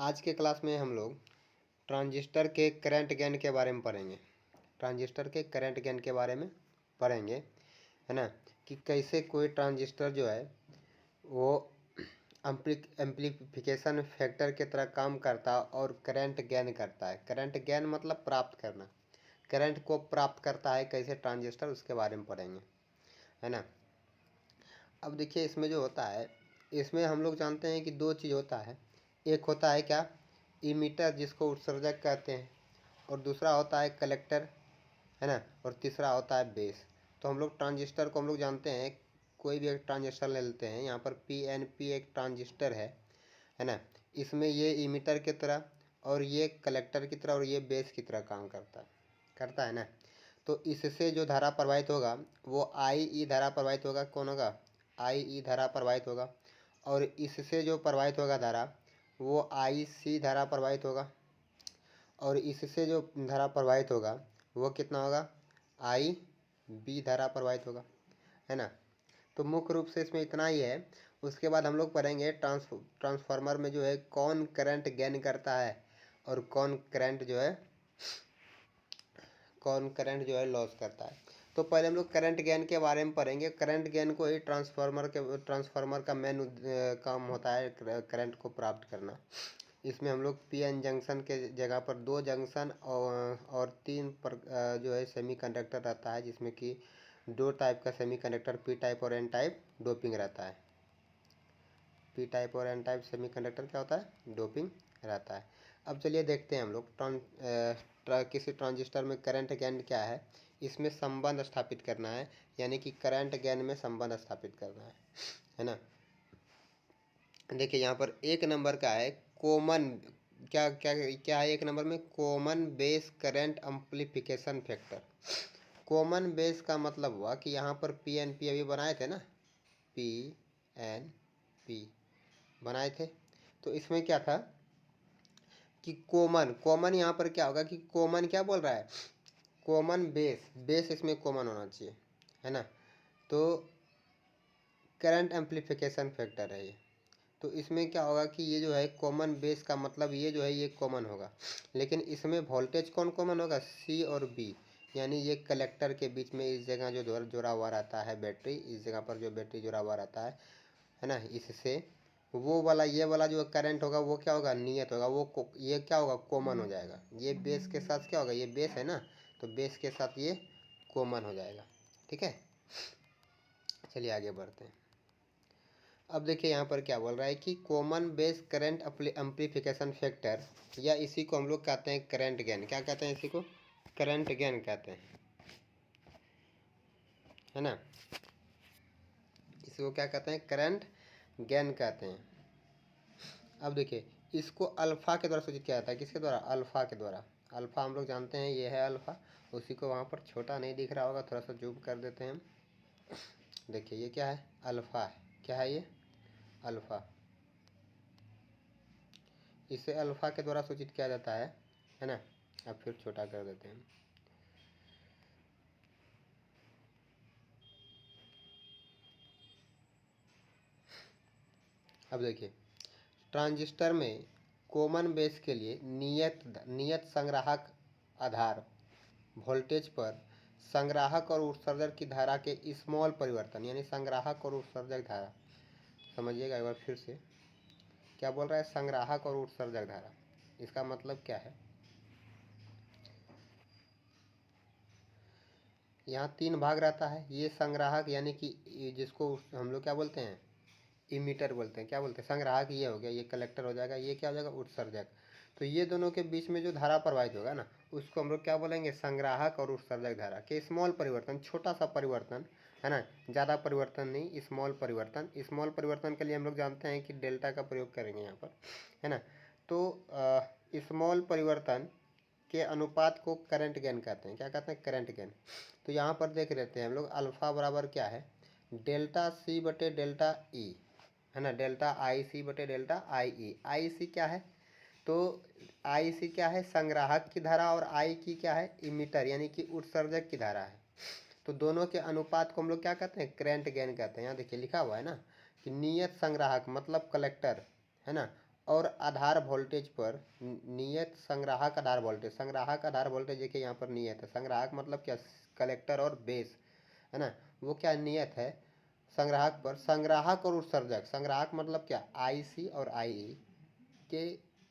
आज के क्लास में हम लोग ट्रांजिस्टर के करंट गेन के बारे में पढ़ेंगे। ट्रांजिस्टर के करंट गेन के बारे में पढ़ेंगे, है ना, कि कैसे कोई ट्रांजिस्टर जो है वो एम्प्लीफिकेशन फैक्टर की तरह काम करता है और करंट गेन करता है। करंट गेन मतलब प्राप्त करना, करंट को प्राप्त करता है कैसे ट्रांजिस्टर, उसके बारे में पढ़ेंगे, है ना। अब देखिए इसमें जो होता है, इसमें हम लोग जानते हैं कि दो चीज़ होता है। एक होता है क्या, इमीटर जिसको उत्सर्जक कहते हैं, और दूसरा होता है कलेक्टर, है ना, और तीसरा होता है बेस। तो हम लोग ट्रांजिस्टर को हम लोग जानते हैं, कोई भी एक ट्रांजिस्टर ले लेते हैं, यहाँ पर PNP एक ट्रांजिस्टर है ना। इसमें ये इमीटर की तरह और ये कलेक्टर की तरह और ये बेस की तरह काम करता है ना। तो इससे जो धारा प्रवाहित होगा वो IE धारा प्रवाहित होगा। कौन होगा? IE धारा प्रवाहित होगा। और इससे जो प्रवाहित होगा धारा वो IC धारा प्रवाहित होगा। और इससे जो धारा प्रवाहित होगा वो कितना होगा? IB धारा प्रवाहित होगा, है ना। तो मुख्य रूप से इसमें इतना ही है। उसके बाद हम लोग पढ़ेंगे ट्रांसफार्मर में जो है कौन करंट गेन करता है और कौन करंट जो है लॉस करता है। तो पहले हम लोग करंट गेन के बारे में पढ़ेंगे। करंट गेन को ही ट्रांसफार्मर का मेन काम होता है करंट को प्राप्त करना। इसमें हम लोग PN जंक्शन के जगह पर 2 जंक्शन और 3 जो है सेमीकंडक्टर रहता है, जिसमें कि 2 टाइप का सेमीकंडक्टर P टाइप और N टाइप डोपिंग रहता है। P टाइप और N टाइप सेमीकंडक्टर क्या होता है? डोपिंग रहता है। अब चलिए देखते हैं हम लोग किसी ट्रांजिस्टर में करंट गेन क्या है। इसमें संबंध स्थापित करना है, यानी कि करंट गेन में संबंध स्थापित करना है ना। देखिए यहाँ पर एक नंबर का है कॉमन, क्या क्या क्या है एक नंबर में? Common base current amplification factor. Common base का मतलब हुआ कि यहाँ पर PNP अभी बनाए थे ना, PNP बनाए थे। तो इसमें क्या था कि कॉमन यहाँ पर क्या होगा कि कॉमन क्या बोल रहा है? कॉमन बेस इसमें कॉमन होना चाहिए, है ना। तो करंट एम्प्लीफिकेशन फैक्टर है ये। तो इसमें क्या होगा कि ये जो है कॉमन बेस का मतलब ये जो है ये कॉमन होगा, लेकिन इसमें वोल्टेज कौन कॉमन होगा? C और B, यानी ये कलेक्टर के बीच में इस जगह जो जुड़ा हुआ रहता है बैटरी, इस जगह पर जो बैटरी जुड़ा हुआ रहता है ना, इससे वो वाला ये वाला जो करंट होगा वो क्या होगा? नियत होगा। वो ये क्या होगा? कॉमन हो जाएगा। ये बेस के साथ क्या होगा? ये बेस है ना, तो बेस के साथ ये कॉमन हो जाएगा। ठीक है, चलिए आगे बढ़ते हैं। अब देखिए यहाँ पर क्या बोल रहा है कि common base current amplification factor, या इसी को हम लोग कहते हैं करंट गेन। क्या कहते हैं? इसी को करंट गेन कहते हैं, है ना। इसको क्या कहते हैं? करंट गेन कहते हैं। अब देखिए इसको अल्फ़ा के द्वारा सूचित किया जाता है। किसके द्वारा? अल्फ़ा के द्वारा। अल्फ़ा हम लोग जानते हैं, ये है अल्फ़ा। उसी को वहाँ पर छोटा नहीं दिख रहा होगा, थोड़ा सा जूम कर देते हैं हम। देखिए ये क्या है? अल्फ़ा है। क्या है ये? अल्फ़ा। इसे अल्फ़ा के द्वारा सूचित किया जाता है ना। अब फिर छोटा कर देते हैं। अब देखिए ट्रांजिस्टर में कॉमन बेस के लिए नियत संग्राहक आधार वोल्टेज पर संग्राहक और उत्सर्जक की धारा के स्मॉल परिवर्तन, यानी संग्राहक और उत्सर्जक धारा। समझिएगा एक बार फिर से, क्या बोल रहा है? संग्राहक और उत्सर्जक धारा। इसका मतलब क्या है? यहाँ 3 भाग रहता है। ये संग्राहक यानी कि जिसको हम लोग क्या बोलते हैं? इमीटर बोलते हैं। क्या बोलते हैं? संग्राहक ये हो गया, ये कलेक्टर हो जाएगा, ये क्या हो जाएगा? उत्सर्जक। तो ये दोनों के बीच में जो धारा प्रवाहित होगा ना, उसको हम लोग क्या बोलेंगे? संग्राहक और उत्सर्जक धारा के स्मॉल परिवर्तन, छोटा सा परिवर्तन, है ना, ज़्यादा परिवर्तन नहीं, स्मॉल परिवर्तन। स्मॉल परिवर्तन के लिए हम लोग जानते हैं कि डेल्टा का प्रयोग करेंगे यहाँ पर, है ना। तो स्मॉल परिवर्तन के अनुपात को करंट गेन कहते हैं। क्या कहते हैं? Current gain. तो यहाँ पर देख लेते हैं हम लोग, अल्फ़ा बराबर क्या है? डेल्टा C बटे डेल्टा E, है ना। डेल्टा IC बटे डेल्टा IE। IC क्या है? तो IC क्या है? संग्राहक की धारा, और I की क्या है? इमीटर यानी कि उत्सर्जक की धारा है। तो दोनों के अनुपात को हम लोग क्या कहते हैं? करंट गेन कहते हैं। यहाँ देखिए लिखा हुआ है ना कि नियत संग्राहक मतलब कलेक्टर, है ना, और आधार वोल्टेज पर नियत संग्राहक आधार वोल्टेज देखिए यहाँ पर नियत है। संग्राहक मतलब क्या, कलेक्टर और बेस, है ना, वो क्या नियत है संग्राहक पर। संग्राहक और उत्सर्जक, संग्राहक मतलब क्या, IC और IE के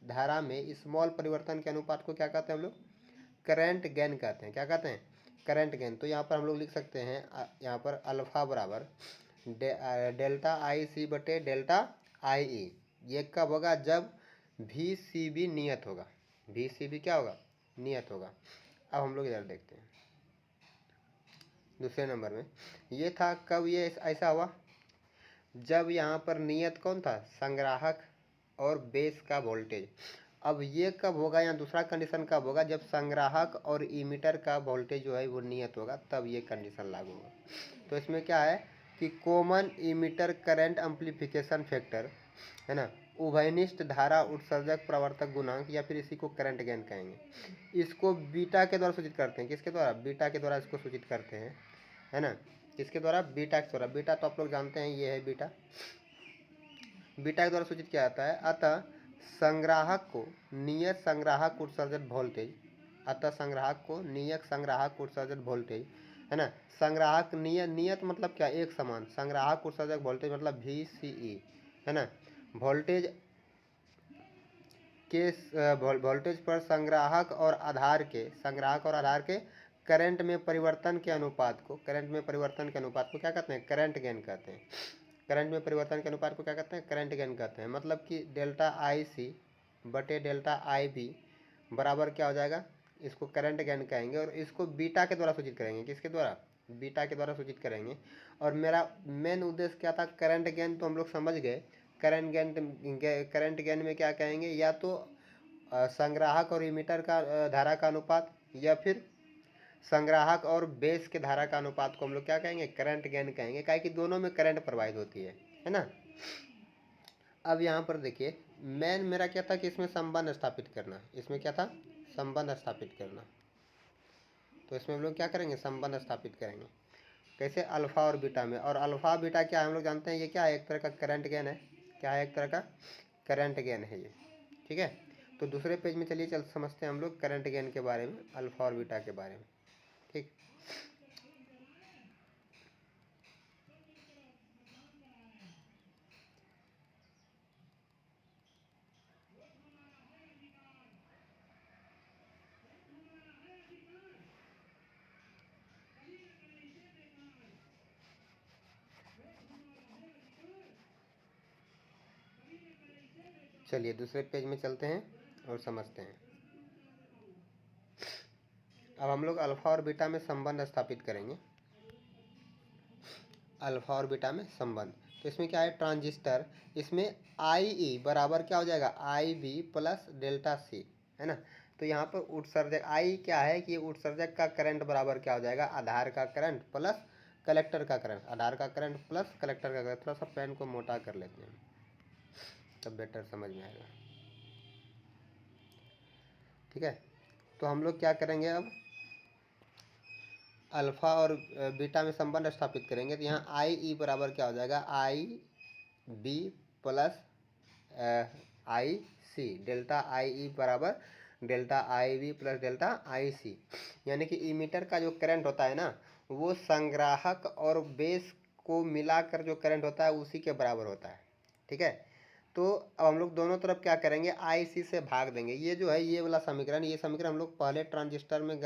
धारा में स्मॉल परिवर्तन के अनुपात को क्या कहते हैं हम लोग, करंट गेन कहते हैं। क्या कहते हैं, करंट गेन। तो यहाँ पर हम लोग लिख सकते हैं यहाँ पर अल्फा बराबर डेल्टा IC बटे डेल्टा IE। ये कब होगा, जब VCB नियत होगा। VCB क्या होगा, नियत होगा। अब हम लोग इधर देखते हैं दूसरे नंबर में, ये था कब ये ऐसा हुआ, जब यहाँ पर नियत कौन था, संग्राहक और बेस का वोल्टेज। अब ये कब होगा, यहाँ दूसरा कंडीशन कब होगा, जब संग्राहक और इमीटर का वोल्टेज जो है वो नियत होगा, तब ये कंडीशन लागू होगा। तो इसमें क्या है कि common emitter current amplification factor, है ना, उभयनिष्ठ धारा उत्सर्जक प्रवर्तक गुणांक, या फिर इसी को करंट गेन कहेंगे। इसको बीटा के द्वारा सूचित करते हैं। किसके द्वारा, बीटा के द्वारा इसको सूचित करते हैं, है ना, किसके द्वारा, बीटा के द्वारा। बीटा तो आप लोग जानते हैं, ये है बीटा। बीटा के द्वारा सूचित किया जाता है। अतः संग्राहक को नियत संग्राहक उत्सर्जन वोल्टेज, अतः संग्राहक को नियत संग्राहक उत्सर्जन वोल्टेज, है ना, संग्राहक नियत मतलब क्या, एक समान। संग्राहक उत्सर्जक वोल्टेज मतलब VCE, है ना, वोल्टेज के वोल्टेज पर संग्राहक और आधार के करंट में परिवर्तन के अनुपात को क्या कहते हैं, करंट गेन कहते हैं। करंट में परिवर्तन के अनुपात को क्या कहते हैं, करंट गेन कहते हैं। मतलब कि डेल्टा IC बटे डेल्टा IB बराबर क्या हो जाएगा, इसको करंट गेन कहेंगे। और इसको बीटा के द्वारा सूचित करेंगे। किसके द्वारा, बीटा के द्वारा सूचित करेंगे। और मेरा मेन उद्देश्य क्या था, करंट गेन तो हम लोग समझ गए। करंट गेन में क्या कहेंगे, या तो संग्राहक और इमीटर का धारा का अनुपात, या फिर संग्राहक और बेस के धारा का अनुपात को हम लोग क्या कहेंगे, करंट गेन कहेंगे। काहे कि दोनों में करंट प्रवाहित होती है ना। अब यहाँ पर देखिए, मेन मेरा क्या था कि इसमें संबंध स्थापित करना। इसमें क्या था, संबंध स्थापित करना। तो इसमें हम लोग क्या करेंगे, संबंध स्थापित करेंगे। कैसे, अल्फा और बीटा में। और अल्फा बीटा क्या हम लोग जानते हैं, ये क्या है, एक तरह का करंट गेन है। क्या है, एक तरह का करंट गेन है ये। ठीक है, तो दूसरे पेज में चलिए समझते हैं हम लोग करंट गेन के बारे में, अल्फा और बीटा के बारे में। ठीक, चलिए दूसरे पेज में चलते हैं और समझते हैं। अब हम लोग अल्फा और बीटा में संबंध स्थापित करेंगे। अल्फा और बीटा में संबंध, तो इसमें क्या है, ट्रांजिस्टर, इसमें IE बराबर क्या हो जाएगा, IB प्लस डेल्टा C, है ना। तो यहाँ पर उत्सर्जक I क्या है कि उत्सर्जक का करंट बराबर क्या हो जाएगा, आधार का करंट प्लस कलेक्टर का करंट। आधार का करंट प्लस कलेक्टर का करंट। थोड़ा सा पेन को मोटा कर लेते हैं तब बेटर समझ में आएगा। ठीक है, तो हम लोग क्या करेंगे, अब अल्फा और बीटा में संबंध स्थापित करेंगे। तो यहाँ IE बराबर क्या हो जाएगा, IB plus IC, delta IE बराबर delta IB plus delta IC। यानी कि इमीटर का जो करंट होता है ना, वो संग्राहक और बेस को मिलाकर जो करंट होता है उसी के बराबर होता है। ठीक है, तो अब हम लोग दोनों तरफ क्या करेंगे, IC से भाग देंगे। ये जो है ये वाला समीकरण, ये समीकरण हम लोग पहले ट्रांजिस्टर में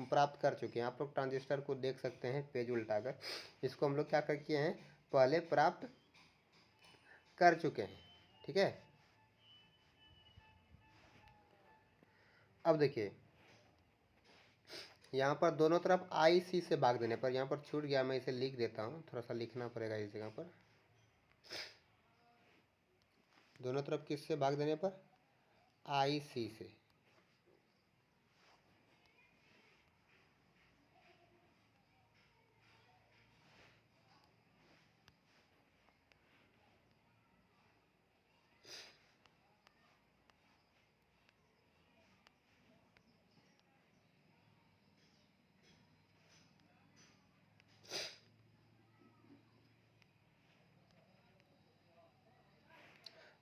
प्राप्त कर चुके हैं। आप लोग ट्रांजिस्टर को देख सकते हैं पेज उल्टाकर। इसको हम लोग क्या कर किए हैं, पहले प्राप्त कर चुके हैं। ठीक है, अब देखिए यहाँ पर दोनों तरफ IC से भाग देने पर, यहाँ पर छूट गया, मैं इसे लिख देता हूँ, थोड़ा सा लिखना पड़ेगा इस जगह पर। दोनों तरफ किससे भाग देने पर, IC से।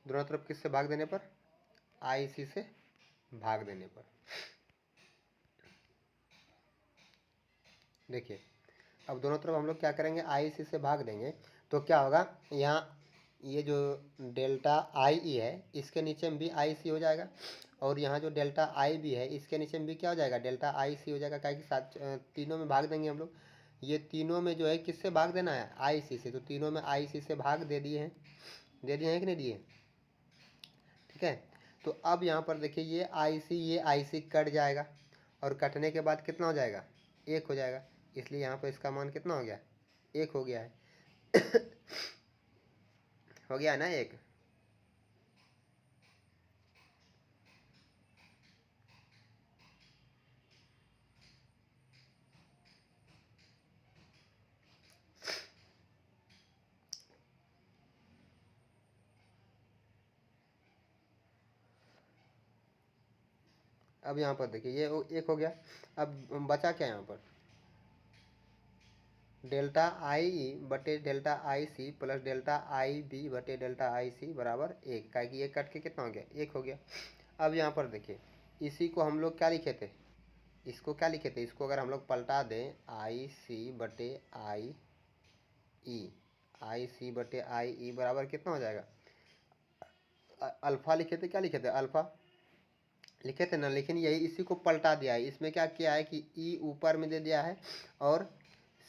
दोनों तरफ किससे भाग देने पर, आई सी से भाग देने पर। देखिए अब दोनों तरफ हम लोग क्या करेंगे, आई सी से भाग देंगे तो क्या होगा, यहाँ ये जो डेल्टा आई ई है इसके नीचे में भी आई सी हो जाएगा, और यहाँ जो डेल्टा आई बी है इसके नीचे में भी क्या हो जाएगा, डेल्टा आई सी हो जाएगा। क्या कि साथ तीनों में भाग देंगे हम लोग। ये तीनों में जो है किससे भाग देना है, आई सी से, तो तीनों में आई सी से भाग दे दिए हैं, दे दिए हैं कि नहीं दिए। ठीक है, तो अब यहाँ पर देखिए ये आई सी कट जाएगा, और कटने के बाद कितना हो जाएगा, एक हो जाएगा। इसलिए यहाँ पर इसका मान कितना हो गया, एक हो गया है। हो गया है ना एक। अब यहाँ पर देखिए ये एक हो गया। अब बचा क्या यहाँ पर, डेल्टा आई ई बटे delta I C plus delta I B बटे डेल्टा आई सी बराबर एक, का कि ये कट के कितना हो गया, एक हो गया। अब यहाँ पर देखिए इसी को हम लोग क्या लिखे थे, इसको क्या लिखे थे, इसको अगर हम लोग पलटा दें, आई सी बटे आई ई, आई सी बटे आई ई बराबर कितना हो जाएगा, अल्फ़ा लिखे थे, क्या लिखे थे, अल्फ़ा लिखे थे ना। लेकिन यही इसी को पलटा दिया है, इसमें क्या किया है कि ई ऊपर में दे दिया है, और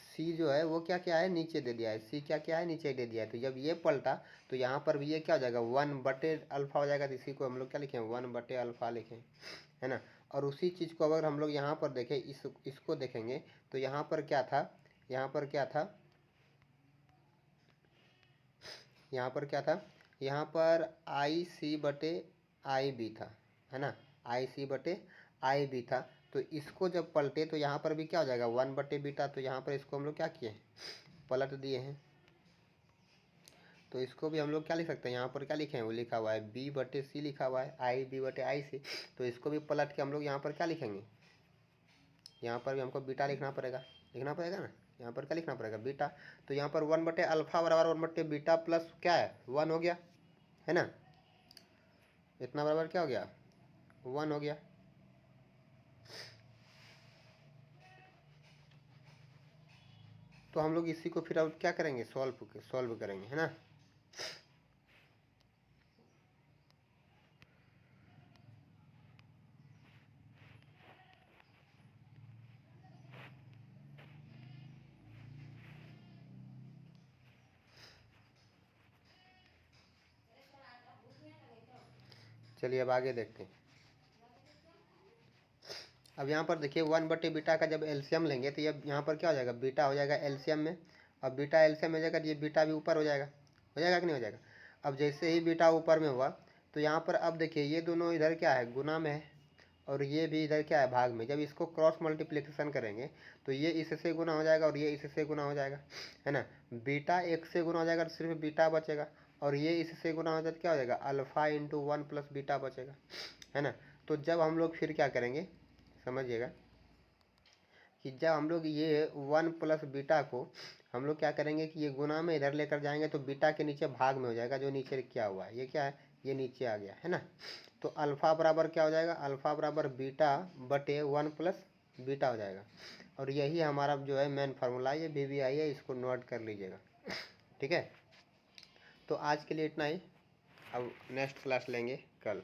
सी जो है वो क्या क्या है, नीचे दे दिया है, सी क्या क्या है, नीचे दे दिया है। तो जब ये पलटा तो यहाँ पर भी ये क्या हो जाएगा, 1/अल्फ़ा हो जाएगा। तो इसी को हम लोग क्या लिखें, 1/अल्फ़ा लिखें, है ना। और उसी चीज़ को अगर हम लोग यहाँ पर देखें, इसको देखेंगे तो यहाँ पर क्या था, यहाँ पर क्या था, यहाँ पर क्या था, यहाँ पर आई सी बटे आई बी था, है ना, आई सी बटे आई बी था। तो इसको जब पलटे तो यहाँ पर भी क्या हो जाएगा, 1/बीटा। तो यहाँ पर इसको हम लोग क्या किए, पलट दिए हैं। तो इसको भी हम लोग क्या लिख सकते हैं, यहाँ पर क्या लिखे हैं, वो लिखा हुआ है बी बटे सी लिखा हुआ है, आई बी बटे आई सी। तो इसको भी पलट के हम लोग यहाँ पर क्या लिखेंगे, यहाँ पर भी हमको बीटा लिखना पड़ेगा, लिखना पड़ेगा ना। यहाँ पर क्या लिखना पड़ेगा, बीटा। तो यहाँ पर 1/अल्फ़ा बराबर 1/बीटा प्लस क्या है, 1 हो गया, है ना। इतना बराबर क्या हो गया, 1 हो गया। तो हम लोग इसी को फिर अब क्या करेंगे, सॉल्व करेंगे, है ना। चलिए अब आगे देखते हैं। अब यहाँ पर देखिए 1/बीटा का जब एलसीएम लेंगे तो ये यहाँ पर क्या हो जाएगा, बीटा हो जाएगा एलसीएम में। अब बीटा एलसीएम हो जाएगा तो ये बीटा भी ऊपर हो जाएगा कि नहीं हो जाएगा। अब जैसे ही बीटा ऊपर में हुआ तो यहाँ पर अब देखिए ये दोनों इधर क्या है, गुना में है, और ये भी इधर क्या है, भाग में। जब इसको क्रॉस मल्टीप्लिकेशन करेंगे तो ये इससे गुना हो जाएगा और ये इससे गुना हो जाएगा, है ना। बीटा एक से गुना हो जाएगा तो सिर्फ बीटा बचेगा, और ये इससे गुना हो जाए तो क्या हो जाएगा, अल्फ़ा इंटू 1 प्लस बीटा बचेगा, है ना। तो जब हम लोग फिर क्या करेंगे, समझिएगा कि जब हम लोग ये 1 प्लस बीटा को हम लोग क्या करेंगे कि ये गुना में इधर लेकर जाएंगे तो बीटा के नीचे भाग में हो जाएगा, जो नीचे क्या हुआ है, ये क्या है, ये नीचे आ गया, है ना। तो अल्फ़ा बराबर क्या हो जाएगा, अल्फ़ा बराबर बीटा बटे 1 प्लस बीटा हो जाएगा। और यही हमारा जो है मेन फार्मूला, ये VBI है, इसको नोट कर लीजिएगा, ठीक है। तो आज के लिए इतना ही, अब नेक्स्ट क्लास लेंगे कल।